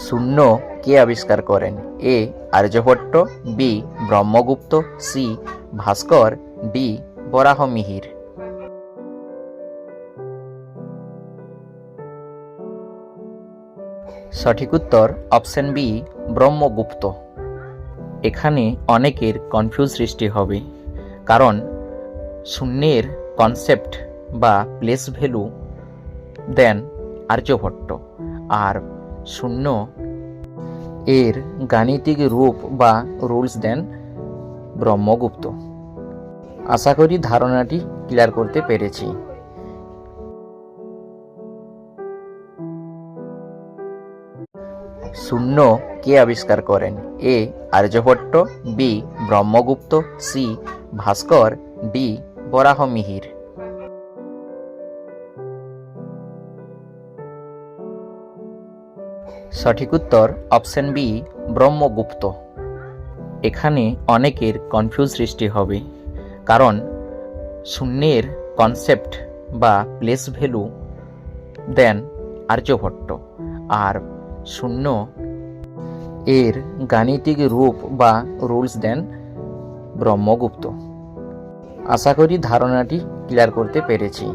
শূন্য কে আবিষ্কার করেন? এ আর্যভট্ট, বি ব্রহ্মগুপ্ত, সি ভাস্কর, ডি বরাহমিহির। সঠিক উত্তর অপশন বি ব্রহ্মগুপ্ত। এখানে অনেকের কনফিউজ সৃষ্টি হবে, কারণ শূন্যের কনসেপ্ট বা প্লেস ভ্যালু দেন আর্যভট্ট, আর শূন্য এর গাণিতিক রূপ বা রুলস দেন ব্রহ্মগুপ্ত। আশা করি ধারণাটি ক্লিয়ার করতে পেরেছি। শূন্য কে আবিষ্কার করেন? এ আর্যভট্ট, বি ব্রহ্মগুপ্ত, সি ভাস্কর, ডি বরাহমিহির। সঠিক উত্তর অপশন বি ব্রহ্মগুপ্ত। এখানে অনেকের কনফিউজ সৃষ্টি হবে, কারণ শূন্যের কনসেপ্ট বা প্লেস ভ্যালু দেন আর্যভট্ট, আর শূন্য এর গাণিতিক রূপ বা রুলস দেন ব্রহ্মগুপ্ত। আশা করি ধারণাটি ক্লিয়ার করতে পেরেছি।